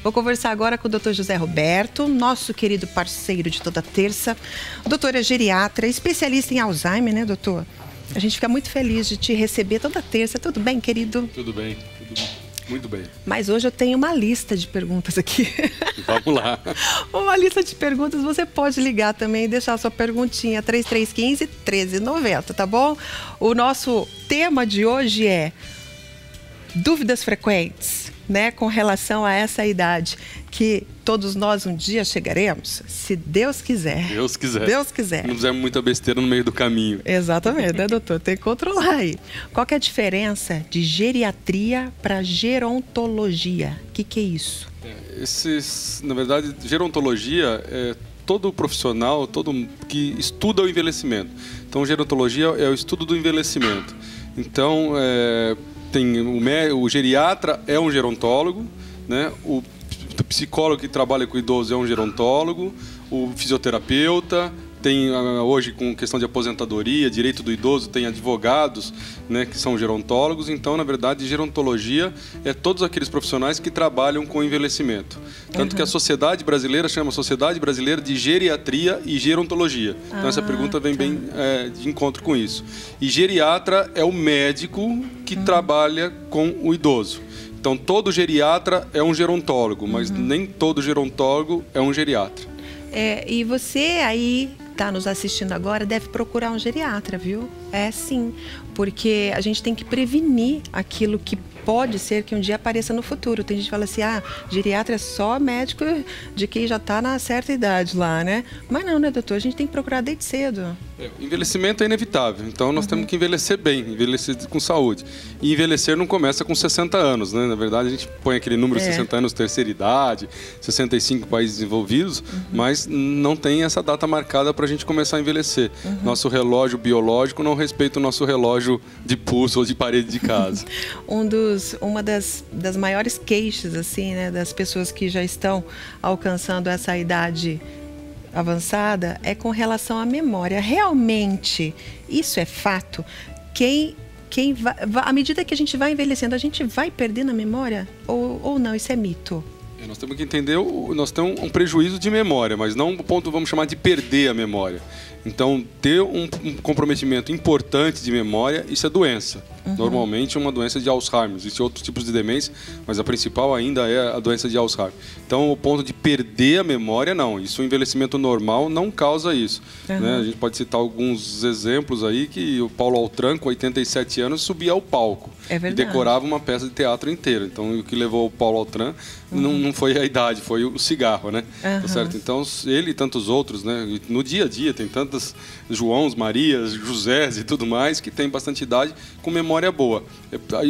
Vou conversar agora com o Dr. José Roberto, nosso querido parceiro de toda terça. O doutor é geriatra, especialista em Alzheimer, né, doutor? A gente fica muito feliz de te receber toda terça. Tudo bem, querido? Tudo bem, muito bem. Mas hoje eu tenho uma lista de perguntas aqui. Vamos lá. Uma lista de perguntas, você pode ligar também e deixar a sua perguntinha, 3315-1390, tá bom? O nosso tema de hoje é dúvidas frequentes, né, com relação a essa idade, que todos nós um dia chegaremos, se Deus quiser. Deus quiser. Deus quiser. Não fizemos muita besteira no meio do caminho. Exatamente, né, doutor? Tem que controlar aí. Qual que é a diferença de geriatria para gerontologia? O que é isso? Na verdade, gerontologia é todo profissional, todo que estuda o envelhecimento. Então, gerontologia é o estudo do envelhecimento. Então, tem o geriatra é um gerontólogo, né? O psicólogo que trabalha com o idoso é um gerontólogo, o fisioterapeuta, tem hoje com questão de aposentadoria, direito do idoso, tem advogados, né, que são gerontólogos. Então, na verdade, gerontologia é todos aqueles profissionais que trabalham com envelhecimento. Tanto que a sociedade brasileira chama Sociedade Brasileira de Geriatria e Gerontologia. Então, essa pergunta vem bem de encontro com isso. E geriatra é o médico que trabalha com o idoso. Então, todo geriatra é um gerontólogo, mas nem todo gerontólogo é um geriatra. E você aí está nos assistindo agora deve procurar um geriatra, viu? É sim, porque a gente tem que prevenir aquilo que pode ser que um dia apareça no futuro. Tem gente que fala assim, geriatra é só médico de quem já está na certa idade lá, né? Mas não, né, doutor? A gente tem que procurar desde cedo. O envelhecimento é inevitável, então nós temos que envelhecer bem, envelhecer com saúde. E envelhecer não começa com 60 anos, né? Na verdade, a gente põe aquele número 60 anos, terceira idade, 65 países desenvolvidos, mas não tem essa data marcada para a gente começar a envelhecer. Nosso relógio biológico não respeita o nosso relógio de pulso ou de parede de casa. Uma das maiores queixas, assim, né, das pessoas que já estão alcançando essa idade avançada é com relação à memória. Realmente, isso é fato? À medida que a gente vai envelhecendo, a gente vai perdendo a memória? Ou não? Isso é mito? Nós temos que entender, nós temos um prejuízo de memória, mas não o ponto, vamos chamar de perder a memória. Então, ter um comprometimento importante de memória, isso é doença. Normalmente, uma doença de Alzheimer. Existem outros tipos de demência, mas a principal ainda é a doença de Alzheimer. Então, o ponto de perder a memória, não. Isso, o envelhecimento normal não causa isso. Né? A gente pode citar alguns exemplos aí que o Paulo Altran, com 87 anos, subia ao palco e decorava uma peça de teatro inteira. Então, o que levou o Paulo Altran não foi a idade, foi o cigarro, né? Tá certo? Então, ele e tantos outros, né? No dia a dia, tem tantas Joãos, Marias, Josés e tudo mais que tem bastante idade com memória boa.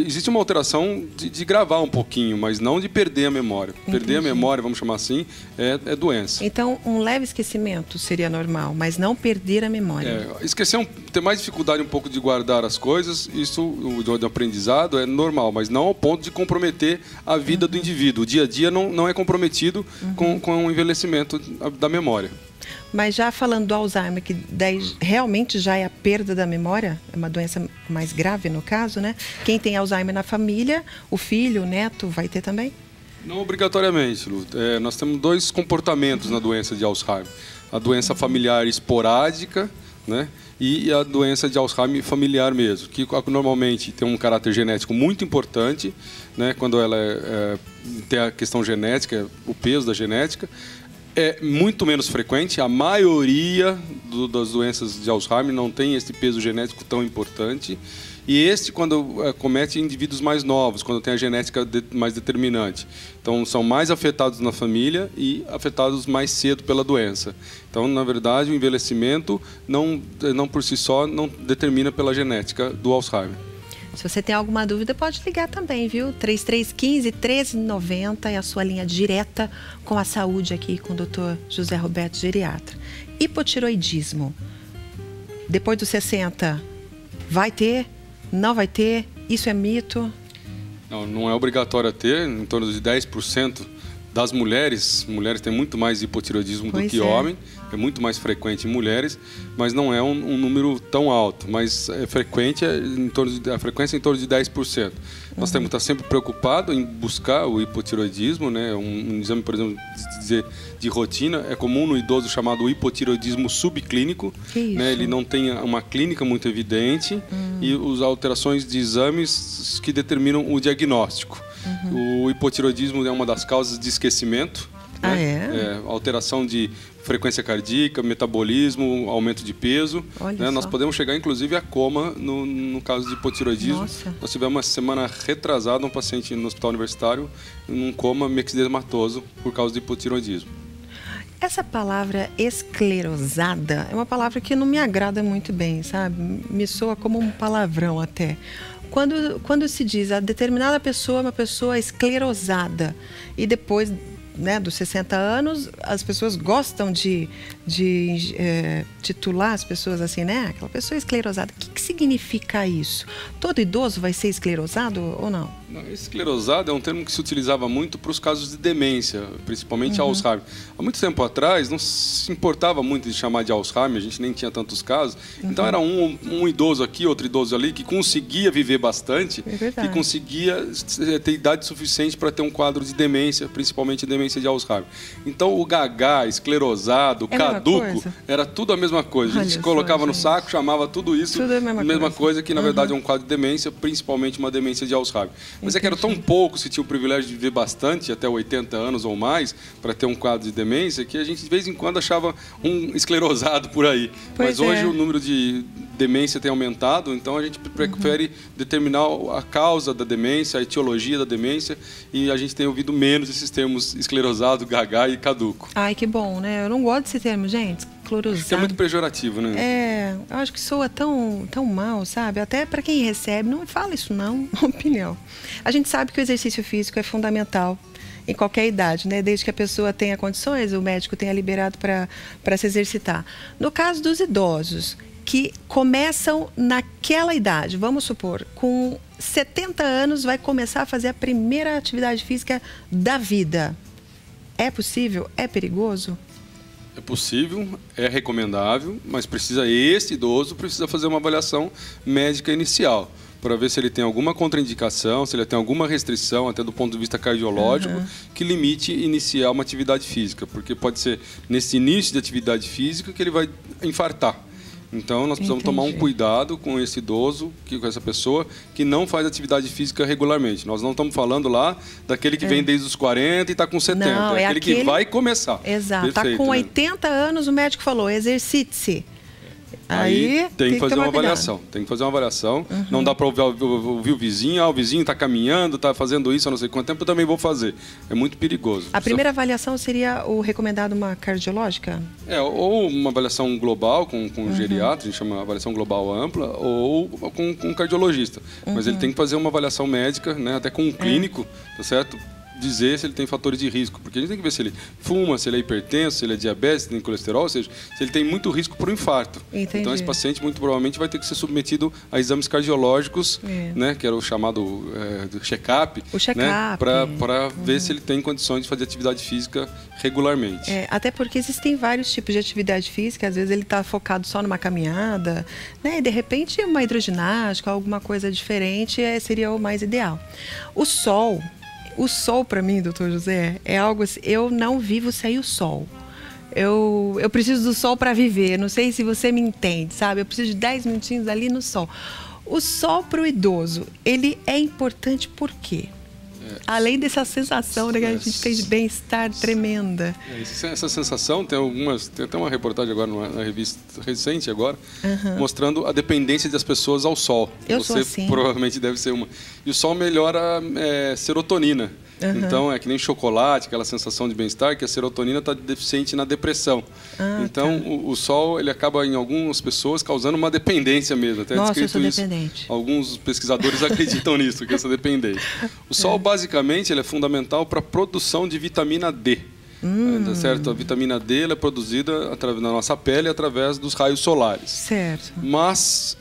Existe uma alteração de gravar um pouquinho, mas não de perder a memória. Perder a memória, vamos chamar assim, é doença. Então, um leve esquecimento seria normal, mas não perder a memória. Esquecer, ter mais dificuldade um pouco de guardar as coisas, isso, o aprendizado é normal, mas não ao ponto de comprometer a vida do indivíduo. O dia a dia não é comprometido com o envelhecimento da memória. Mas já falando do Alzheimer, que realmente já é a perda da memória, é uma doença mais grave no caso, né? Quem tem Alzheimer na família, o filho, o neto, vai ter também? Não obrigatoriamente, Lu. Nós temos dois comportamentos na doença de Alzheimer. A doença familiar esporádica, né? E a doença de Alzheimer familiar mesmo, que normalmente tem um caráter genético muito importante, né? Quando ela tem a questão genética, o peso da genética, é muito menos frequente. A maioria das doenças de Alzheimer não tem esse peso genético tão importante. E quando comete indivíduos mais novos, quando tem a genética mais determinante. Então, são mais afetados na família e afetados mais cedo pela doença. Então, na verdade, o envelhecimento, não por si só, não determina pela genética do Alzheimer. Se você tem alguma dúvida, pode ligar também, viu? 3315-1390 é a sua linha direta com a saúde aqui com o Dr. José Roberto, geriatra. Hipotiroidismo. Depois dos 60, vai ter? Não vai ter? Isso é mito? Não é obrigatório ter, em torno de 10% das mulheres tem muito mais hipotireoidismo do que homem, é muito mais frequente em mulheres, mas não é um número tão alto, mas é frequente, a frequência é em torno de 10%. Nós temos que estar sempre preocupado em buscar o hipotireoidismo, né? Um exame, por exemplo, de rotina, é comum no idoso chamado hipotireoidismo subclínico, né? Ele não tem uma clínica muito evidente e as alterações de exames que determinam o diagnóstico. O hipotireoidismo é uma das causas de esquecimento, né? Alteração de frequência cardíaca, metabolismo, aumento de peso. Né? Nós podemos chegar, inclusive, a coma no caso de hipotireoidismo. Nossa. Nós tivemos uma semana retrasada um paciente no hospital universitário em um coma mixedematoso por causa de hipotireoidismo. Essa palavra esclerosada é uma palavra que não me agrada muito bem, sabe? Me soa como um palavrão até. Quando se diz a determinada pessoa é uma pessoa esclerosada e depois, né, dos 60 anos, as pessoas gostam de titular as pessoas assim, né? Aquela pessoa esclerosada. O que significa isso? Todo idoso vai ser esclerosado ou não? Esclerosado é um termo que se utilizava muito para os casos de demência, principalmente Alzheimer. Há muito tempo atrás não se importava muito de chamar de Alzheimer, a gente nem tinha tantos casos. Então era um idoso aqui, outro idoso ali, que conseguia viver bastante, que conseguia ter idade suficiente para ter um quadro de demência, principalmente demência de Alzheimer. Então o gaga, esclerosado, caduco, era tudo a mesma coisa. A gente colocava no saco, chamava tudo isso, tudo a mesma coisa que na verdade é um quadro de demência, principalmente uma demência de Alzheimer. Mas é que eram tão poucos que tinham o privilégio de viver bastante, até 80 anos ou mais, para ter um quadro de demência, que a gente de vez em quando achava um esclerosado por aí. Mas hoje o número de demência tem aumentado, então a gente prefere determinar a causa da demência, a etiologia da demência, e a gente tem ouvido menos esses termos esclerosado, gaga e caduco. Ai, que bom, né? Eu não gosto desse termo, gente. Esclerosado. É muito pejorativo, né? Eu acho que soa tão mal, sabe? Até para quem recebe, não fala isso não, opinião. A gente sabe que o exercício físico é fundamental em qualquer idade, né? Desde que a pessoa tenha condições, o médico tenha liberado para se exercitar. No caso dos idosos, que começam naquela idade, vamos supor, com 70 anos vai começar a fazer a primeira atividade física da vida. É possível? É perigoso? É possível, é recomendável, mas esse idoso precisa fazer uma avaliação médica inicial para ver se ele tem alguma contraindicação, se ele tem alguma restrição, até do ponto de vista cardiológico, que limite iniciar uma atividade física, porque pode ser nesse início de atividade física que ele vai infartar. Então, nós precisamos tomar um cuidado com esse idoso, com essa pessoa que não faz atividade física regularmente. Nós não estamos falando lá daquele que vem desde os 40 e está com 70. Não, é aquele que vai começar. Exato. Está com 80 anos, o médico falou, exercite-se. Aí tem que fazer uma avaliação. Tem que fazer uma avaliação. Não dá para ouvir o vizinho. O vizinho está caminhando, está fazendo isso há não sei quanto tempo, eu também vou fazer. É muito perigoso. A primeira avaliação seria o recomendado uma cardiológica? Ou uma avaliação global com geriatra, a gente chama avaliação global ampla, ou com um cardiologista. Mas ele tem que fazer uma avaliação médica, né, até com um clínico, tá certo? Dizer se ele tem fatores de risco, porque a gente tem que ver se ele fuma, se ele é hipertenso, se ele é diabetes, se tem colesterol, ou seja, se ele tem muito risco para o infarto. Entendi. Então esse paciente muito provavelmente vai ter que ser submetido a exames cardiológicos, né, que era o chamado check-up, né, para ver se ele tem condições de fazer atividade física regularmente. Até porque existem vários tipos de atividade física, às vezes ele está focado só numa caminhada, né, e de repente uma hidroginástica, alguma coisa diferente seria o mais ideal. O sol, para mim, doutor José, é algo assim, eu não vivo sem o sol. Eu preciso do sol para viver, não sei se você me entende, sabe? Eu preciso de 10 minutinhos ali no sol. O sol para o idoso, ele é importante por quê? Além dessa sensação, né, que a gente tem de bem-estar tremenda. Essa sensação, tem até uma reportagem agora na revista recente agora, mostrando a dependência das pessoas ao sol. Você assim. Provavelmente deve ser uma. E o sol melhora serotonina. Então, é que nem chocolate, aquela sensação de bem-estar, que a serotonina está deficiente na depressão. Então, o sol, ele acaba, em algumas pessoas, causando uma dependência mesmo. Até Nossa, eu sou isso. dependente. Alguns pesquisadores acreditam nisso, que essa dependência. O sol, basicamente, ele é fundamental para a produção de vitamina D. Tá certo? A vitamina D ela é produzida na nossa pele através dos raios solares. Certo. Mas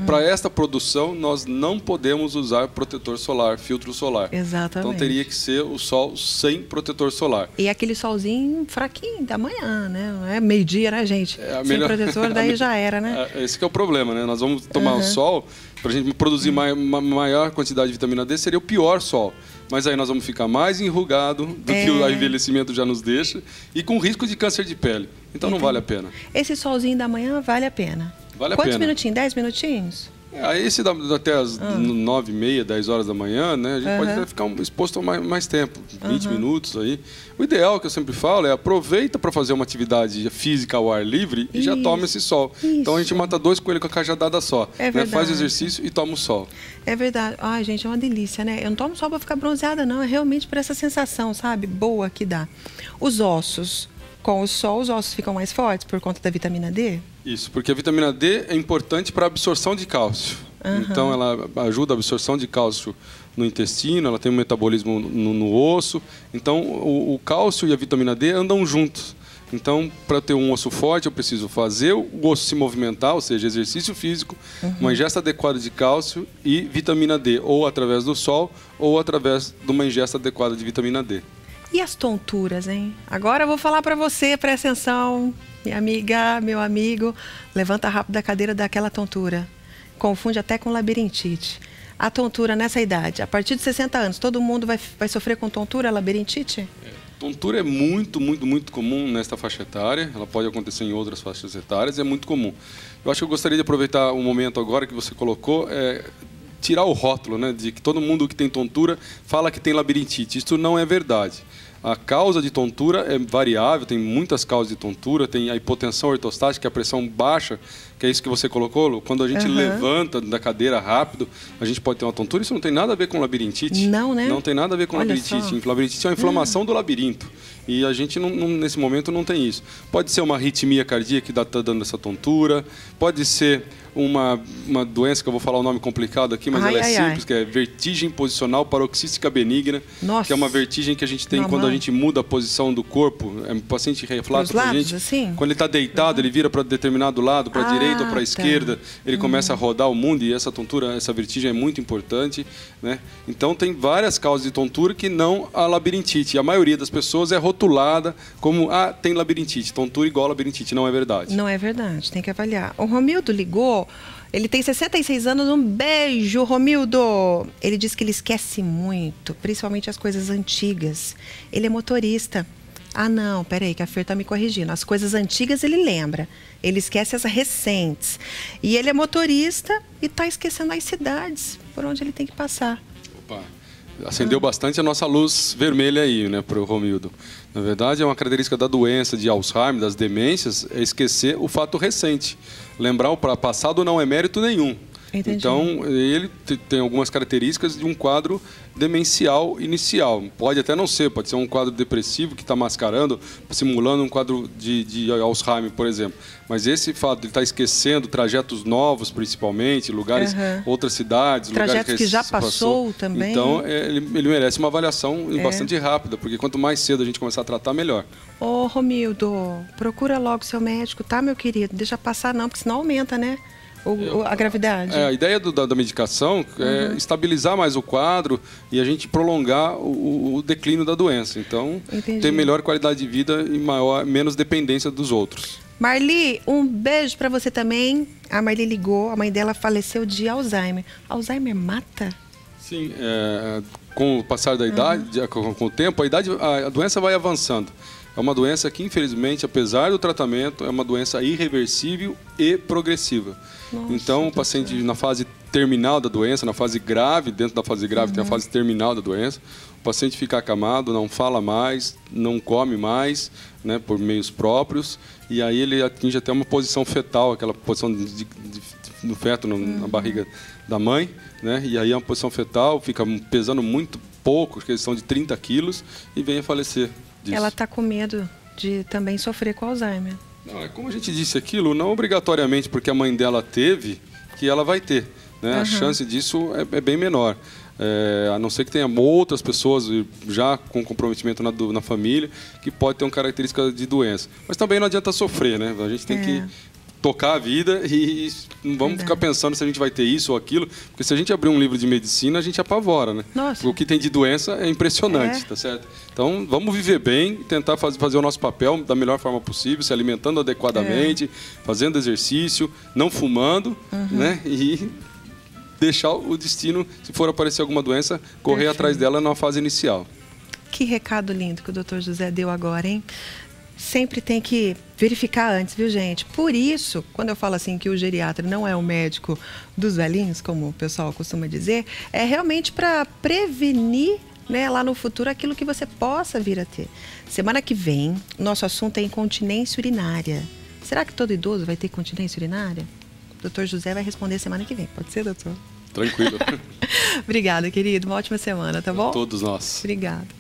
para esta produção, nós não podemos usar protetor solar, filtro solar. Exatamente. Então teria que ser o sol sem protetor solar. E aquele solzinho fraquinho da manhã, né? Não é meio-dia, né, gente? Sem protetor, daí já era, né? Esse que é o problema, né? Nós vamos tomar o sol, para a gente produzir maior quantidade de vitamina D, seria o pior sol. Mas aí nós vamos ficar mais enrugado do que o envelhecimento já nos deixa e com risco de câncer de pele. Então não vale a pena. Esse solzinho da manhã vale a pena. Vale a Quantos pena. minutinhos? 10 minutinhos? Aí esse até as 9h30, 10 horas da manhã, né? A gente pode até ficar exposto a mais tempo, 20 minutos aí. O ideal que eu sempre falo é aproveita para fazer uma atividade física ao ar livre e já toma esse sol. Então a gente mata 2 coelhos com a cajadada só. É verdade. Faz exercício e toma o sol. É verdade. Ai, gente, é uma delícia, né? Eu não tomo sol para ficar bronzeada, não. É realmente por essa sensação, sabe? Boa que dá. Os ossos, com o sol, os ossos ficam mais fortes por conta da vitamina D? Isso, porque a vitamina D é importante para a absorção de cálcio. Então, ela ajuda a absorção de cálcio no intestino, ela tem um metabolismo no osso. Então, o cálcio e a vitamina D andam juntos. Então, para ter um osso forte, eu preciso fazer o osso se movimentar, ou seja, exercício físico, uma ingesta adequada de cálcio e vitamina D, ou através do sol, ou através de uma ingesta adequada de vitamina D. E as tonturas, hein? Agora eu vou falar para você, presta atenção, minha amiga, meu amigo, levanta rápido a cadeira daquela tontura. Confunde até com labirintite. A tontura nessa idade, a partir de 60 anos, todo mundo vai sofrer com tontura, labirintite? Tontura é muito, muito, muito comum nesta faixa etária. Ela pode acontecer em outras faixas etárias e é muito comum. Eu acho que eu gostaria de aproveitar o momento agora que você colocou, tirar o rótulo, né, de que todo mundo que tem tontura fala que tem labirintite. Isso não é verdade. A causa de tontura é variável, tem muitas causas de tontura, tem a hipotensão ortostática, que é a pressão baixa, que é isso que você colocou, quando a gente levanta da cadeira rápido, a gente pode ter uma tontura. Isso não tem nada a ver com labirintite. Não, né? Não tem nada a ver com labirintite. Labirintite é uma inflamação do labirinto. E a gente, nesse momento, não tem isso. Pode ser uma arritmia cardíaca que está dando essa tontura, pode ser uma doença, que eu vou falar o nome complicado aqui, mas ela é simples, que é vertigem posicional paroxística benigna. Nossa. Que é uma vertigem que a gente tem quando a gente muda a posição do corpo. O paciente relata pra gente, assim? quando ele está deitado, ele vira para determinado lado, para a direita ou para a esquerda, ele começa a rodar o mundo, e essa tontura, essa vertigem é muito importante, né? Então tem várias causas de tontura que não a labirintite. E a maioria das pessoas é rotulada como, tem labirintite, tontura igual a labirintite. Não é verdade. Não é verdade, tem que avaliar. O Romildo ligou, ele tem 66 anos, um beijo, Romildo. Ele diz que ele esquece muito, principalmente as coisas antigas. Ele é motorista. Ah, não, peraí, que a Fer está me corrigindo. As coisas antigas ele lembra, ele esquece as recentes. E ele é motorista e está esquecendo as cidades por onde ele tem que passar. Opa, acendeu bastante a nossa luz vermelha aí, né, para o Romildo. Na verdade, é uma característica da doença de Alzheimer, das demências, é esquecer o fato recente. Lembrar o passado não é mérito nenhum. Entendi. Então, ele tem algumas características de um quadro demencial inicial. Pode até não ser, pode ser um quadro depressivo que está mascarando, simulando um quadro de Alzheimer, por exemplo. Mas esse fato de ele estar esquecendo trajetos novos, principalmente, lugares, outras cidades, trajetos lugares que já passou também. Então, ele merece uma avaliação bastante rápida, porque quanto mais cedo a gente começar a tratar, melhor. Ô, Romildo, procura logo seu médico, tá, meu querido? Deixa passar não, porque senão aumenta, né? A gravidade. A ideia da medicação é estabilizar mais o quadro e a gente prolongar o declínio da doença. Então, ter melhor qualidade de vida e menos dependência dos outros. Marli, um beijo para você também. A Marli ligou, a mãe dela faleceu de Alzheimer. Alzheimer mata? Sim, com o passar da idade, com o tempo, a doença vai avançando. É uma doença que, infelizmente, apesar do tratamento, é uma doença irreversível e progressiva. Nossa, então, o paciente na fase terminal da doença, na fase grave, dentro da fase grave tem a fase terminal da doença, o paciente fica acamado, não fala mais, não come mais, né, por meios próprios, e aí ele atinge até uma posição fetal, aquela posição do feto na barriga da mãe, né, e aí é uma posição fetal, fica pesando muito pouco, questão de 30 quilos, e vem a falecer. Ela está com medo de também sofrer com Alzheimer. Não, como a gente disse aquilo, não obrigatoriamente porque a mãe dela teve, que ela vai ter. Né? A chance disso é bem menor. A não ser que tenha outras pessoas já com comprometimento na família que pode ter uma característica de doença. Mas também não adianta sofrer, né? A gente tem que tocar a vida e não vamos ficar pensando se a gente vai ter isso ou aquilo, porque se a gente abrir um livro de medicina, a gente apavora, né? Nossa. O que tem de doença é impressionante, tá certo? Então, vamos viver bem, tentar fazer o nosso papel da melhor forma possível, se alimentando adequadamente, fazendo exercício, não fumando, né? E deixar o destino, se for aparecer alguma doença, correr atrás dela na fase inicial. Que recado lindo que o Dr. José deu agora, hein? Sempre tem que verificar antes, viu, gente? Por isso, quando eu falo assim que o geriatra não é o médico dos velhinhos, como o pessoal costuma dizer, é realmente para prevenir, né, lá no futuro aquilo que você possa vir a ter. Semana que vem, nosso assunto é incontinência urinária. Será que todo idoso vai ter incontinência urinária? O Dr. José vai responder semana que vem. Pode ser, doutor? Tranquilo. Obrigada, querido. Uma ótima semana, tá bom? A todos nós. Obrigada.